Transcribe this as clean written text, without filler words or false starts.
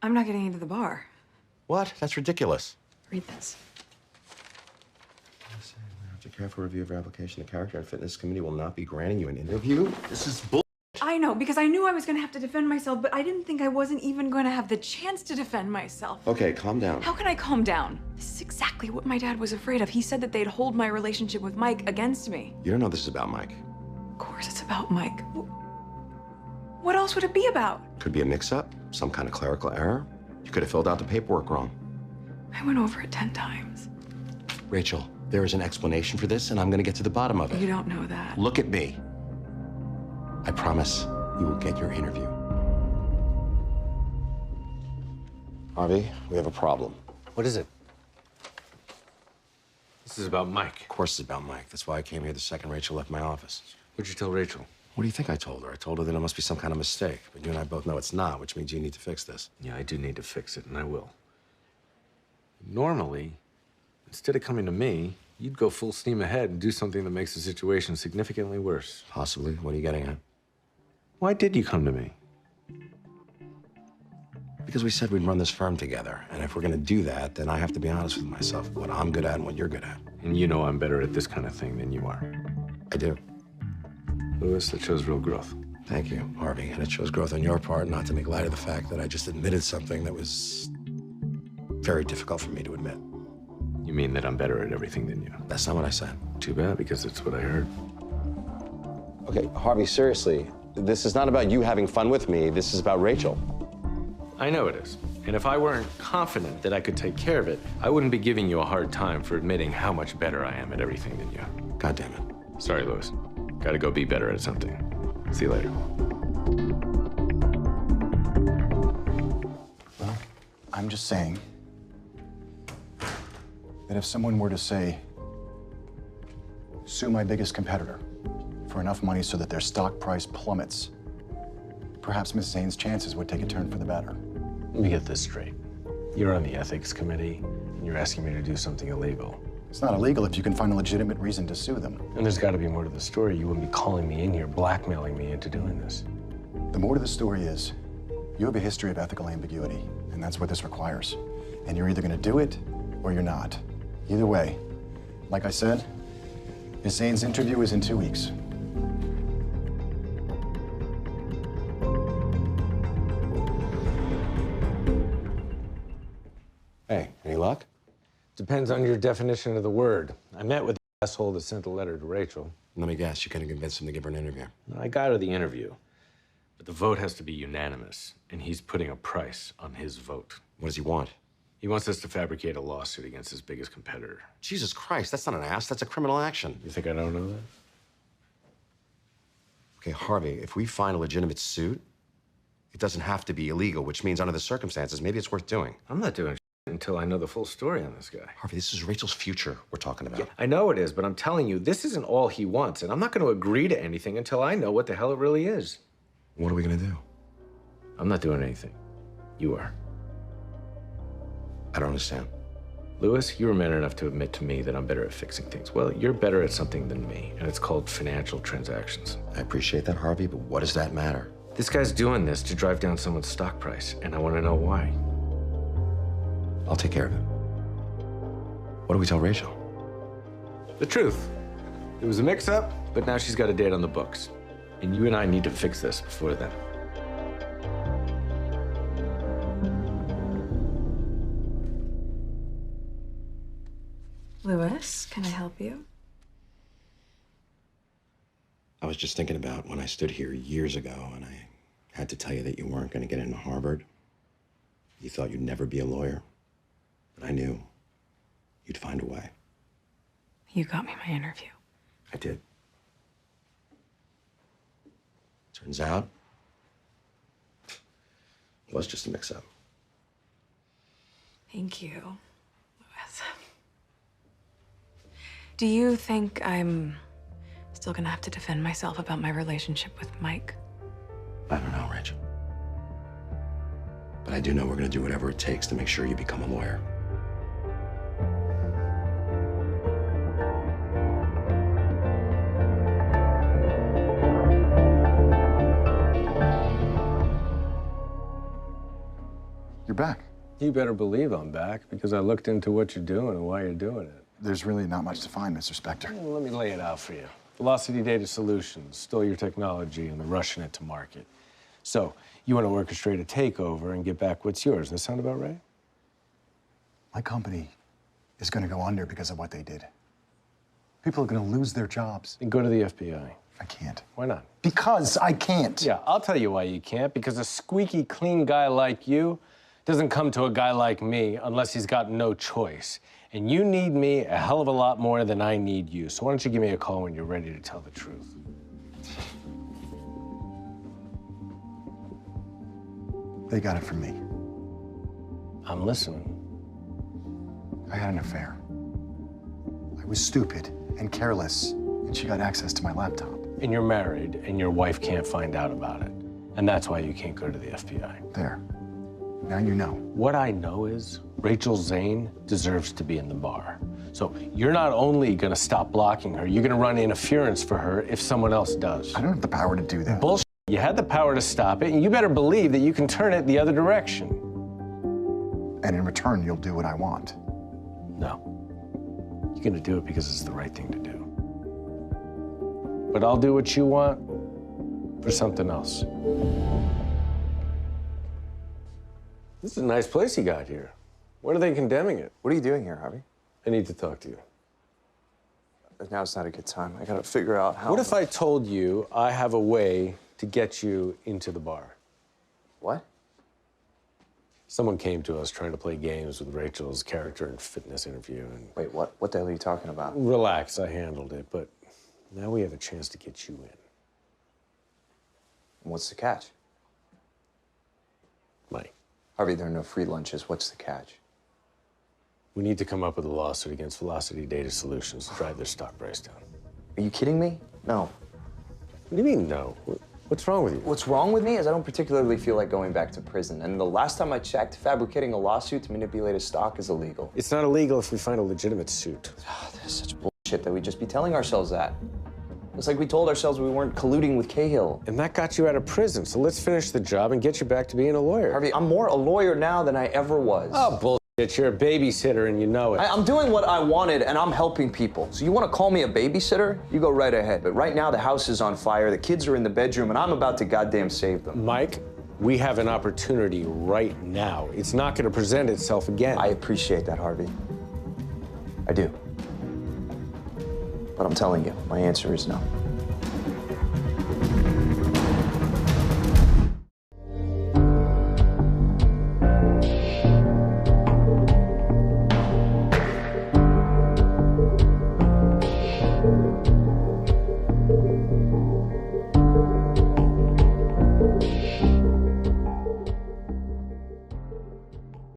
I'm not getting into the bar. What? That's ridiculous. Read this. After careful review of your application, the Character and Fitness Committee will not be granting you an interview. This is bull. I know, because I knew I was going to have to defend myself, but I didn't think I wasn't even going to have the chance to defend myself. Okay, calm down. How can I calm down? This is exactly what my dad was afraid of. He said that they'd hold my relationship with Mike against me. You don't know this is about Mike. Of course it's about Mike. What else would it be about? Could be a mix-up, some kind of clerical error. You could have filled out the paperwork wrong. I went over it 10 times. Rachel, there is an explanation for this, and I'm going to get to the bottom of it. You don't know that. Look at me. I promise you will get your interview. Harvey, we have a problem. What is it? This is about Mike. Of course it's about Mike. That's why I came here the second Rachel left my office. What'd you tell Rachel? What do you think I told her? I told her that it must be some kind of mistake. But you and I both know it's not, which means you need to fix this. Yeah, I do need to fix it, and I will. Normally, instead of coming to me, you'd go full steam ahead and do something that makes the situation significantly worse. Possibly. What are you getting at? Why did you come to me? Because we said we'd run this firm together. And if we're going to do that, then I have to be honest with myself, what I'm good at and what you're good at. And you know I'm better at this kind of thing than you are. I do. Louis, that shows real growth. Thank you, Harvey. And it shows growth on your part, not to make light of the fact that I just admitted something that was very difficult for me to admit. You mean that I'm better at everything than you? That's not what I said. Too bad, because it's what I heard. Okay, Harvey, seriously. This is not about you having fun with me. This is about Rachel. I know it is. And if I weren't confident that I could take care of it, I wouldn't be giving you a hard time for admitting how much better I am at everything than you. God damn it. Sorry, Louis. Gotta go be better at something. See you later. Well, I'm just saying that if someone were to say, sue my biggest competitor for enough money so that their stock price plummets, perhaps Miss Zane's chances would take a turn for the better. Let me get this straight. You're on the ethics committee, and you're asking me to do something illegal. It's not illegal if you can find a legitimate reason to sue them. And there's got to be more to the story. You wouldn't be calling me in here, blackmailing me into doing this. The more to the story is, you have a history of ethical ambiguity, and that's what this requires. And you're either going to do it or you're not. Either way, like I said, Miss Zane's interview is in 2 weeks. Hey, any luck? Depends on your definition of the word. I met with the asshole that sent the letter to Rachel. Let me guess, you couldn't convince him to give her an interview. I got her the interview, but the vote has to be unanimous, and he's putting a price on his vote. What does he want? He wants us to fabricate a lawsuit against his biggest competitor. Jesus Christ, that's not an ass, that's a criminal action. You think I don't know that? Okay, Harvey, if we find a legitimate suit, it doesn't have to be illegal, which means under the circumstances, maybe it's worth doing. I'm not doing until I know the full story on this guy. Harvey, this is Rachel's future we're talking about. Yeah, I know it is, but I'm telling you, this isn't all he wants, and I'm not going to agree to anything until I know what the hell it really is. What are we gonna do? I'm not doing anything. You are. I don't understand. Louis, you were man enough to admit to me that I'm better at fixing things. Well, you're better at something than me, and it's called financial transactions. I appreciate that, Harvey, but what does that matter? This guy's doing this to drive down someone's stock price, and I want to know why. I'll take care of it. What do we tell Rachel? The truth. It was a mix-up, but now she's got a date on the books. And you and I need to fix this before then. Louis, can I help you? I was just thinking about when I stood here years ago and I had to tell you that you weren't going to get into Harvard. You thought you'd never be a lawyer. But I knew you'd find a way. You got me my interview. I did. Turns out, it was just a mix-up. Thank you, Louis. Do you think I'm still gonna have to defend myself about my relationship with Mike? I don't know, Rachel. But I do know we're gonna do whatever it takes to make sure you become a lawyer. You're back. You better believe I'm back, because I looked into what you're doing and why you're doing it. There's really not much to find, Mr. Specter. Well, let me lay it out for you. Velocity Data Solutions stole your technology and they're rushing it to market. So, you want to orchestrate a takeover and get back what's yours. Does that sound about right? My company is going to go under because of what they did. People are going to lose their jobs. Then go to the FBI. I can't. Why not? Because I can't. Yeah, I'll tell you why you can't. Because a squeaky clean guy like you doesn't come to a guy like me unless he's got no choice. And you need me a hell of a lot more than I need you. So why don't you give me a call when you're ready to tell the truth? They got it from me. I'm listening. I had an affair. I was stupid and careless, and she got access to my laptop. And you're married, and your wife can't find out about it. And that's why you can't go to the FBI. There. Now you know. What I know is Rachel Zane deserves to be in the bar. So you're not only gonna stop blocking her, you're gonna run interference for her if someone else does. I don't have the power to do that. Bullshit. You had the power to stop it, and you better believe that you can turn it the other direction. And in return, you'll do what I want. No. You're gonna do it because it's the right thing to do. But I'll do what you want for something else. This is a nice place you got here. When are they condemning it? What are you doing here, Harvey? I need to talk to you. Now's not a good time. I gotta figure out how... What if I told you I have a way to get you into the bar? What? Someone came to us trying to play games with Rachel's character and fitness interview, and... Wait, what? What the hell are you talking about? Relax, I handled it, but now we have a chance to get you in. What's the catch? Money. Harvey, there are no free lunches. What's the catch? We need to come up with a lawsuit against Velocity Data Solutions to drive their stock price down. Are you kidding me? No. What do you mean, no? What's wrong with you? What's wrong with me is I don't particularly feel like going back to prison. And the last time I checked, fabricating a lawsuit to manipulate a stock is illegal. It's not illegal if we find a legitimate suit. This is such bullshit that we just be telling ourselves that. It's like we told ourselves we weren't colluding with Cahill. And that got you out of prison, so let's finish the job and get you back to being a lawyer. Harvey, I'm more a lawyer now than I ever was. Oh, bullshit. You're a babysitter and you know it. I'm doing what I wanted and I'm helping people. So you want to call me a babysitter? You go right ahead. But right now the house is on fire, the kids are in the bedroom, and I'm about to goddamn save them. Mike, we have an opportunity right now. It's not going to present itself again. I appreciate that, Harvey. I do. But I'm telling you, my answer is no.